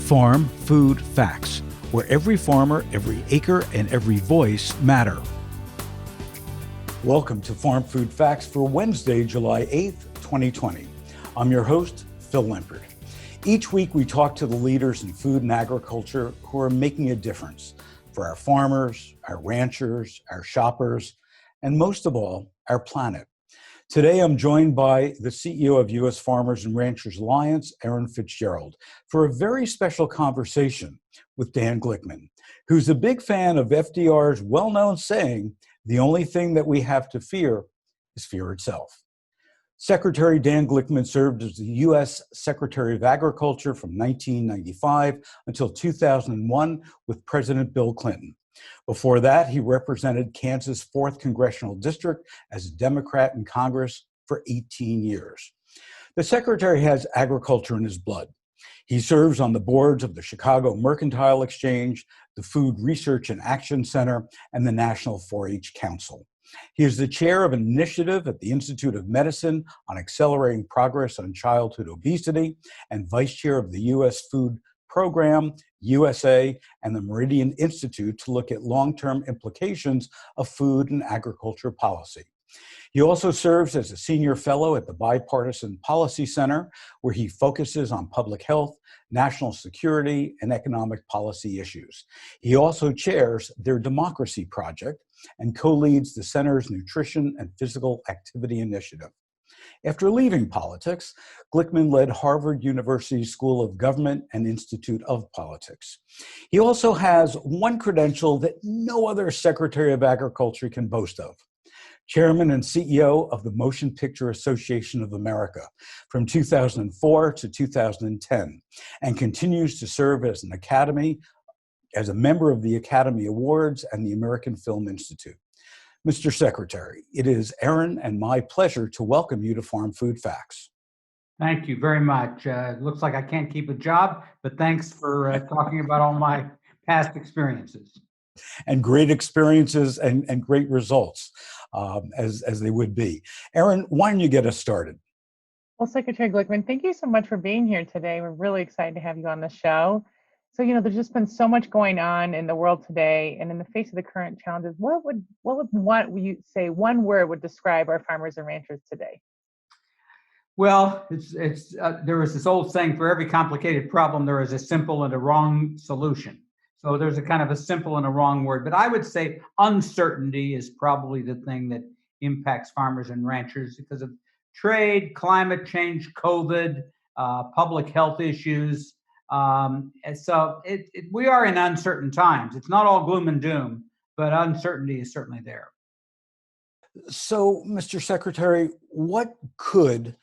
Farm Food Facts, where every farmer, every acre, and every voice matter. Welcome to Farm Food Facts for Wednesday, July 8th, 2020. I'm your host, Phil Limpert. Each week we talk to the leaders in food and agriculture who are making a difference for our farmers, our ranchers, our shoppers, and most of all, our planet. Today, I'm joined by the CEO of U.S. Farmers and Ranchers Alliance, Erin Fitzgerald, for a very special conversation with Dan Glickman, who's a big fan of FDR's well-known saying, "The only thing that we have to fear is fear itself." Secretary Dan Glickman served as the U.S. Secretary of Agriculture from 1995 until 2001 with President Bill Clinton. Before that, he represented Kansas' 4th Congressional District as a Democrat in Congress for 18 years. The Secretary has agriculture in his blood. He serves on the boards of the Chicago Mercantile Exchange, the Food Research and Action Center, and the National 4-H Council. He is the chair of an initiative at the Institute of Medicine on accelerating progress on childhood obesity and vice chair of the U.S. Food Program, USA, and the Meridian Institute to look at long-term implications of food and agriculture policy. He also serves as a senior fellow at the Bipartisan Policy Center, where he focuses on public health, national security, and economic policy issues. He also chairs their Democracy Project and co-leads the center's Nutrition and Physical Activity Initiative. After leaving politics, Glickman led Harvard University's School of Government and Institute of Politics. He also has one credential that no other Secretary of Agriculture can boast of: Chairman and CEO of the Motion Picture Association of America from 2004 to 2010, and continues to serve as a member of the Academy Awards and the American Film Institute. Mr. Secretary, it is Erin and my pleasure to welcome you to Farm Food Facts. Thank you very much. It looks like I can't keep a job, but thanks for talking about all my past experiences. And great experiences and great results, as they would be. Erin, why don't you get us started? Well, Secretary Glickman, thank you so much for being here today. We're really excited to have you on the show. So, there's just been so much going on in the world today, and in the face of the current challenges, what would you say one word would describe our farmers and ranchers today? Well, there is this old saying: for every complicated problem, there is a simple and a wrong solution. So there's a kind of a simple and a wrong word, but I would say uncertainty is probably the thing that impacts farmers and ranchers because of trade, climate change, COVID, public health issues. And so we are in uncertain times. It's not all gloom and doom, but uncertainty is certainly there. So, Mr. Secretary, what could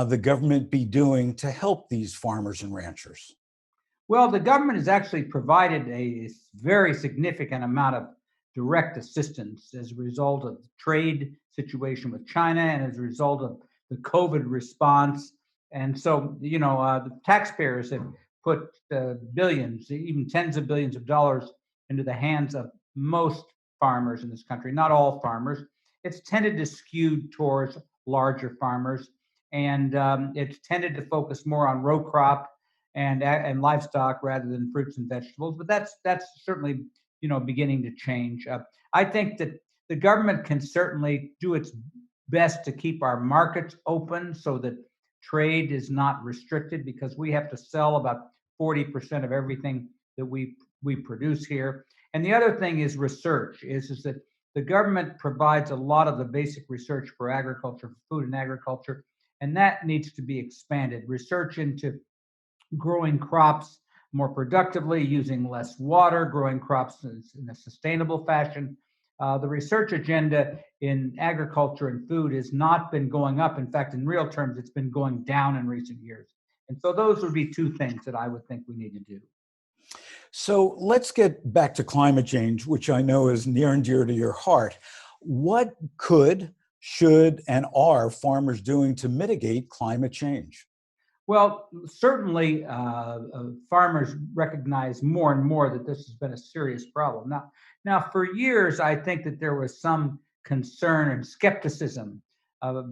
the government be doing to help these farmers and ranchers? Well, the government has actually provided a very significant amount of direct assistance as a result of the trade situation with China and as a result of the COVID response. And so, the taxpayers have put billions, even tens of billions of dollars into the hands of most farmers in this country, not all farmers. It's tended to skew towards larger farmers, and it's tended to focus more on row crop and livestock rather than fruits and vegetables. But that's certainly beginning to change. I think that the government can certainly do its best to keep our markets open so that trade is not restricted, because we have to sell about 40% of everything that we produce here. And the other thing is research, is that the government provides a lot of the basic research for agriculture, for food and agriculture, and that needs to be expanded. Research into growing crops more productively, using less water, growing crops in a sustainable fashion. The research agenda in agriculture and food has not been going up. In fact, in real terms, it's been going down in recent years. And so those would be two things that I would think we need to do. So let's get back to climate change, which I know is near and dear to your heart. What could, should, and are farmers doing to mitigate climate change? Well, certainly farmers recognize more and more that this has been a serious problem. Now, for years, I think that there was some concern and skepticism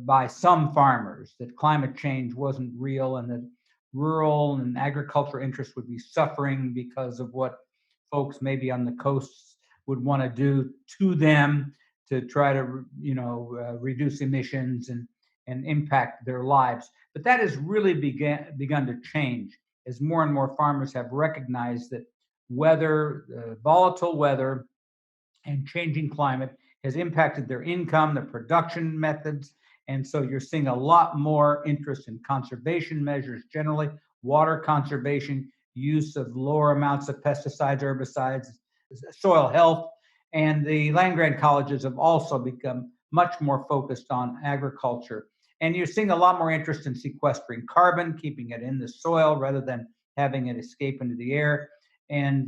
by some farmers that climate change wasn't real and that rural and agriculture interests would be suffering because of what folks maybe on the coasts would want to do to them to try to, reduce emissions and impact their lives. But that has really begun to change as more and more farmers have recognized that volatile weather and changing climate has impacted their income, their production methods. And so you're seeing a lot more interest in conservation measures generally, water conservation, use of lower amounts of pesticides, herbicides, soil health. And the land grant colleges have also become much more focused on agriculture. And you're seeing a lot more interest in sequestering carbon, keeping it in the soil rather than having it escape into the air. And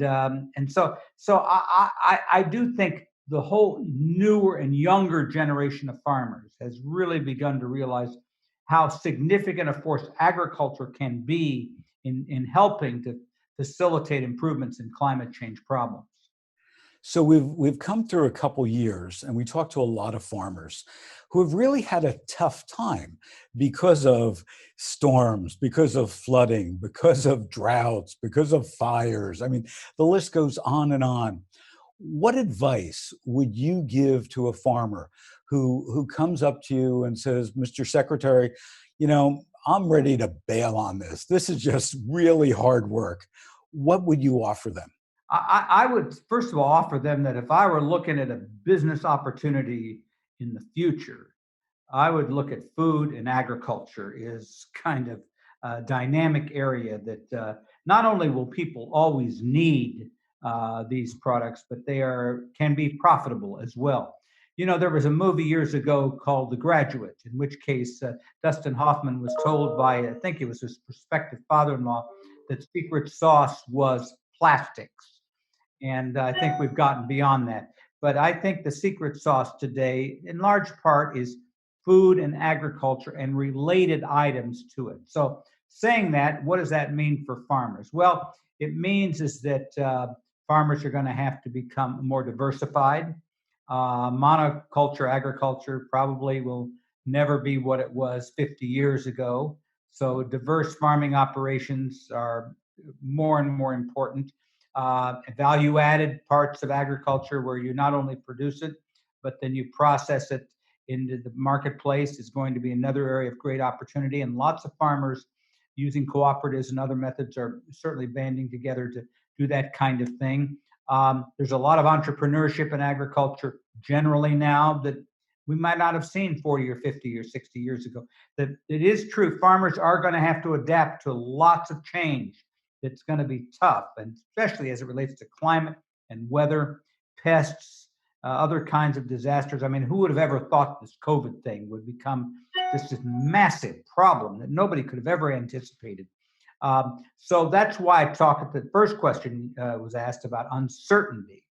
so I do think the whole newer and younger generation of farmers has really begun to realize how significant a force agriculture can be in helping to facilitate improvements in climate change problems. So we've come through a couple years, and we talked to a lot of farmers who have really had a tough time because of storms, because of flooding, because of droughts, because of fires. I mean, the list goes on and on. What advice would you give to a farmer who comes up to you and says, "Mr. Secretary, I'm ready to bail on this. This is just really hard work." What would you offer them? I would first of all offer them that if I were looking at a business opportunity in the future, I would look at food and agriculture is kind of a dynamic area that not only will people always need these products, but can be profitable as well. There was a movie years ago called The Graduate, in which case Dustin Hoffman was told by, I think it was his prospective father-in-law, that secret sauce was plastics. And I think we've gotten beyond that. But I think the secret sauce today, in large part, is food and agriculture and related items to it. So, saying that, what does that mean for farmers? Well, it means is that farmers are going to have to become more diversified. Monoculture agriculture probably will never be what it was 50 years ago. So, diverse farming operations are more and more important. Value added parts of agriculture where you not only produce it, but then you process it into the marketplace is going to be another area of great opportunity. And lots of farmers using cooperatives and other methods are certainly banding together to do that kind of thing. There's a lot of entrepreneurship in agriculture generally now that we might not have seen 40 or 50 or 60 years ago. That it is true, farmers are going to have to adapt to lots of change. It's going to be tough, and especially as it relates to climate and weather, pests, other kinds of disasters. I mean, who would have ever thought this COVID thing would become this massive problem that nobody could have ever anticipated? So that's why I talk at the first question was asked about uncertainty.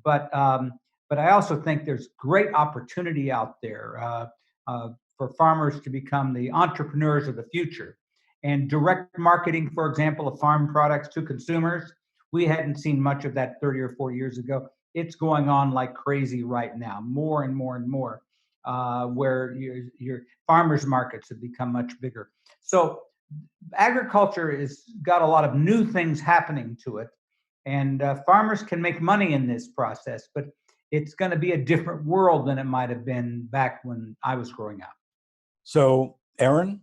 But I also think there's great opportunity out there for farmers to become the entrepreneurs of the future. And direct marketing, for example, of farm products to consumers, we hadn't seen much of that 30 or 40 years ago. It's going on like crazy right now, more and more and more, where your farmers markets have become much bigger. So agriculture has got a lot of new things happening to it, and farmers can make money in this process, but it's going to be a different world than it might have been back when I was growing up. So, Aaron?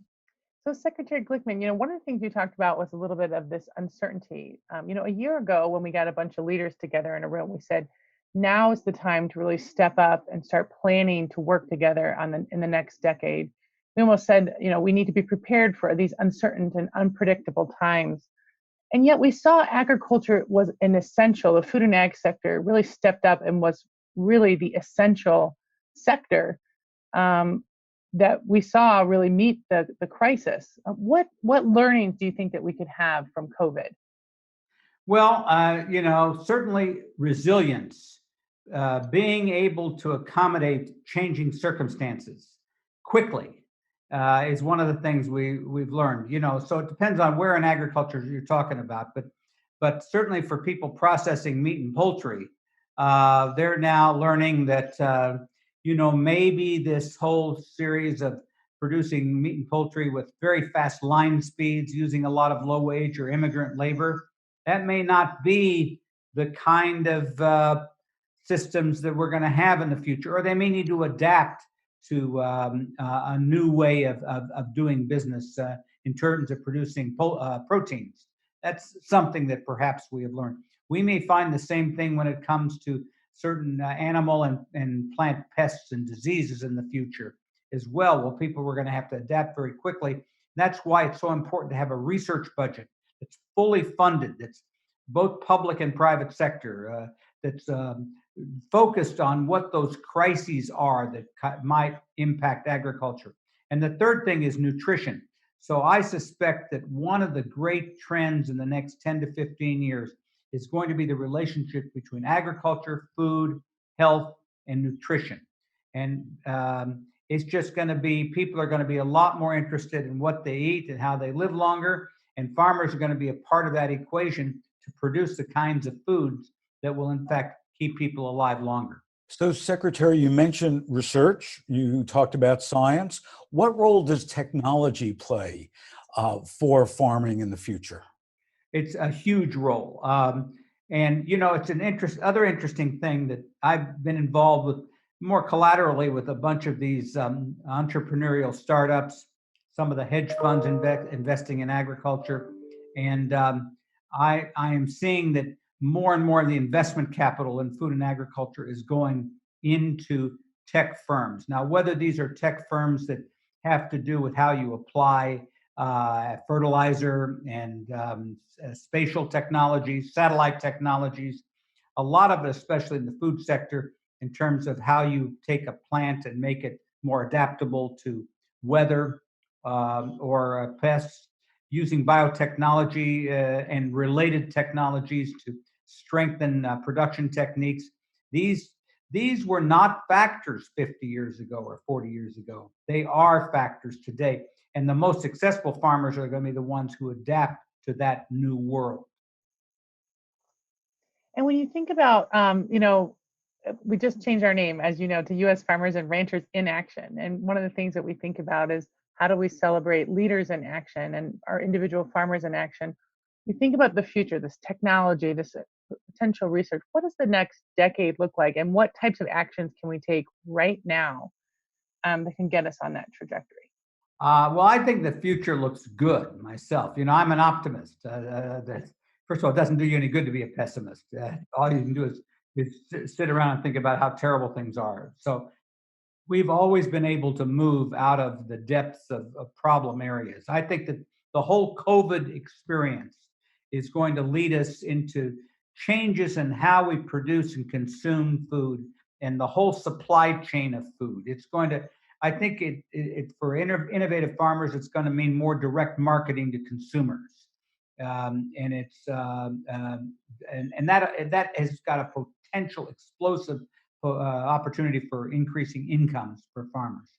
So, Secretary Glickman, one of the things you talked about was a little bit of this uncertainty. A year ago, when we got a bunch of leaders together in a room, we said, now is the time to really step up and start planning to work together in the next decade. We almost said, we need to be prepared for these uncertain and unpredictable times. And yet we saw agriculture was an essential, the food and ag sector really stepped up and was really the essential sector that we saw really meet the crisis. What learnings do you think that we could have from COVID? Well, certainly resilience, being able to accommodate changing circumstances quickly is one of the things we've learned. So it depends on where in agriculture you're talking about, but certainly for people processing meat and poultry, they're now learning that maybe this whole series of producing meat and poultry with very fast line speeds, using a lot of low wage or immigrant labor. That may not be the kind of systems that we're going to have in the future, or they may need to adapt to a new way of doing business in terms of producing proteins. That's something that perhaps we have learned. We may find the same thing when it comes to certain animal and plant pests and diseases in the future as well. Well, people were going to have to adapt very quickly. That's why it's so important to have a research budget that's fully funded, that's both public and private sector, that's focused on what those crises are that might impact agriculture. And the third thing is nutrition. So I suspect that one of the great trends in the next 10 to 15 years is going to be the relationship between agriculture, food, health, and nutrition. And it's just going to be, people are going to be a lot more interested in what they eat and how they live longer. And farmers are going to be a part of that equation to produce the kinds of foods that will, in fact, keep people alive longer. So, Secretary, you mentioned research, you talked about science. What role does technology play for farming in the future? It's a huge role. And, you know, it's an other interesting thing that I've been involved with more collaterally with a bunch of these entrepreneurial startups, some of the hedge funds investing in agriculture. And I am seeing that more and more of the investment capital in food and agriculture is going into tech firms. Now, whether these are tech firms that have to do with how you apply fertilizer and spatial technologies, satellite technologies, a lot of it, especially in the food sector, in terms of how you take a plant and make it more adaptable to weather or pests, using biotechnology and related technologies to strengthen production techniques. These were not factors 50 years ago or 40 years ago. They are factors today. And the most successful farmers are going to be the ones who adapt to that new world. And when you think about, we just changed our name, as you know, to U.S. Farmers and Ranchers in Action. And one of the things that we think about is how do we celebrate leaders in action and our individual farmers in action? You think about the future, this technology, this potential research. What does the next decade look like, and what types of actions can we take right now that can get us on that trajectory? Well, I think the future looks good myself. You know, I'm an optimist. First of all, it doesn't do you any good to be a pessimist. All you can do is sit around and think about how terrible things are. So we've always been able to move out of the depths of problem areas. I think that the whole COVID experience is going to lead us into changes in how we produce and consume food and the whole supply chain of food. It's going to, I think for innovative farmers, it's going to mean more direct marketing to consumers. And it's and that has got a potential explosive opportunity for increasing incomes for farmers.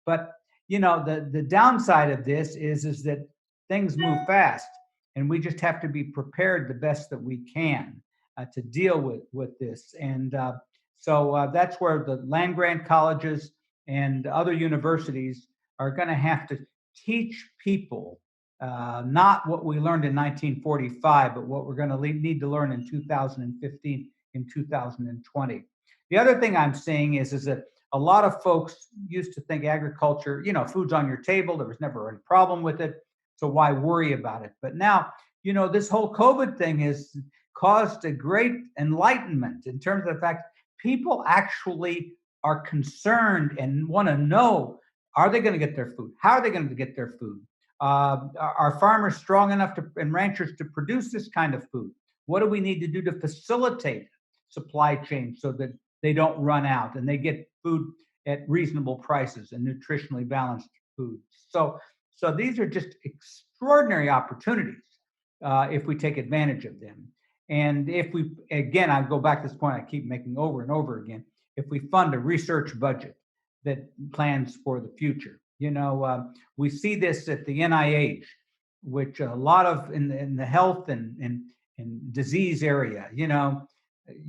But you know, the downside of this is that things move fast, and we just have to be prepared the best that we can to deal with this. And so that's where the land grant colleges and other universities are going to have to teach people not what we learned in 1945, but what we're going to need to learn in 2015, in 2020. The other thing I'm seeing is that a lot of folks used to think agriculture, you know, food's on your table, there was never any problem with it, so why worry about it? But now, you know, this whole COVID thing has caused a great enlightenment in terms of the fact people actually are concerned and want to know, are they going to get their food? How are they going to get their food? Are farmers strong enough and ranchers to produce this kind of food? What do we need to do to facilitate supply chain so that they don't run out and they get food at reasonable prices and nutritionally balanced food? So these are just extraordinary opportunities if we take advantage of them. And if we, again, I go back to this point I keep making over and over again, if we fund a research budget that plans for the future. You know, we see this at the NIH, which a lot of in the health and disease area, you know,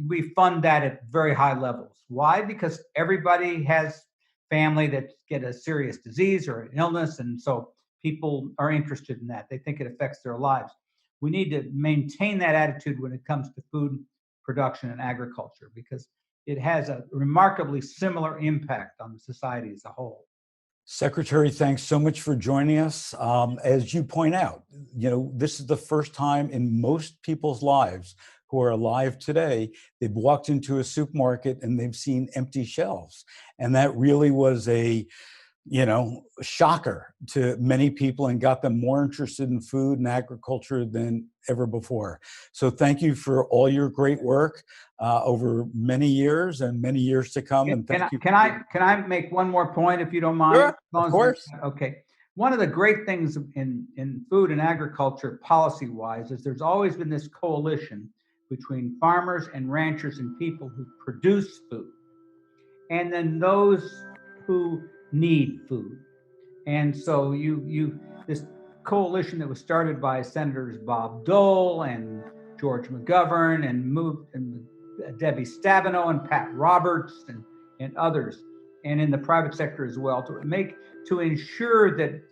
we fund that at very high levels. Why? Because everybody has family that get a serious disease or an illness. And so people are interested in that. They think it affects their lives. We need to maintain that attitude when it comes to food production and agriculture, because it has a remarkably similar impact on the society as a whole. Secretary, thanks so much for joining us. As you point out, this is the first time in most people's lives who are alive today, they've walked into a supermarket and they've seen empty shelves. And that really was a shocker to many people and got them more interested in food and agriculture than ever before. So thank you for all your great work over many years and many years to come. And thank you. Can I make one more point, if you don't mind? Sure, of course. Okay. One of the great things in food and agriculture policy-wise is there's always been this coalition between farmers and ranchers and people who produce food, and then those who need food. And so this coalition that was started by Senators Bob Dole and George McGovern and Debbie Stabenow and Pat Roberts and others, and in the private sector as well, to ensure that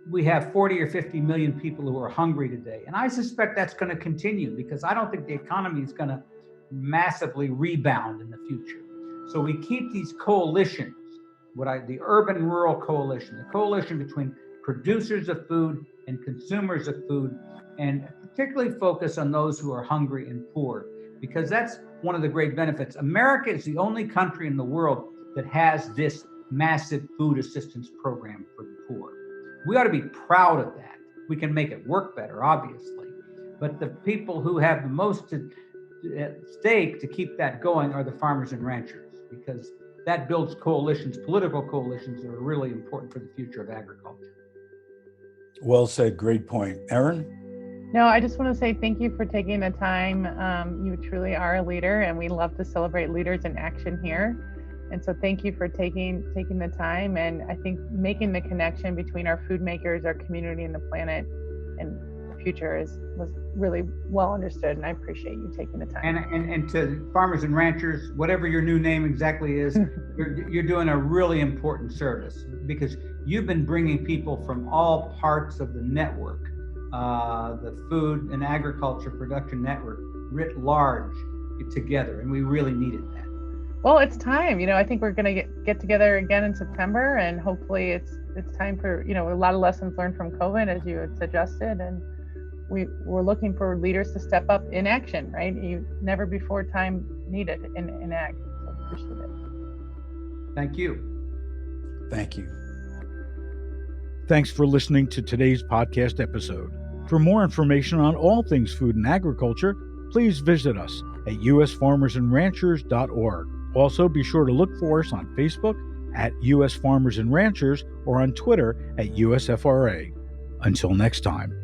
we have 40 or 50 million people who are hungry today. And I suspect that's going to continue, because I don't think the economy is going to massively rebound in the future. So we keep these coalitions, the urban-rural coalition, the coalition between producers of food and consumers of food, and particularly focus on those who are hungry and poor, because that's one of the great benefits. America is the only country in the world that has this massive food assistance program for the poor. We ought to be proud of that. We can make it work better, obviously, but the people who have the most at stake to keep that going are the farmers and ranchers, because that builds coalitions, political coalitions, that are really important for the future of agriculture. Well said. Great point. Erin? No, I just want to say thank you for taking the time. You truly are a leader, and we love to celebrate leaders in action here. And so thank you for taking the time, and I think making the connection between our food makers, our community, and the planet and the future was really well understood, and I appreciate you taking the time. And to farmers and ranchers, whatever your new name exactly is, you're doing a really important service, because you've been bringing people from all parts of the network, the food and agriculture production network writ large, together, and we really needed that. Well, it's time. I think we're going to get together again in September, and hopefully it's time for a lot of lessons learned from COVID, as you had suggested, and we're looking for leaders to step up in action. Right? Never before time needed in ag. So appreciate it. Thank you. Thank you. Thanks for listening to today's podcast episode. For more information on all things food and agriculture, please visit us at usfarmersandranchers.org. Also, be sure to look for us on Facebook at US Farmers and Ranchers or on Twitter at USFRA. Until next time.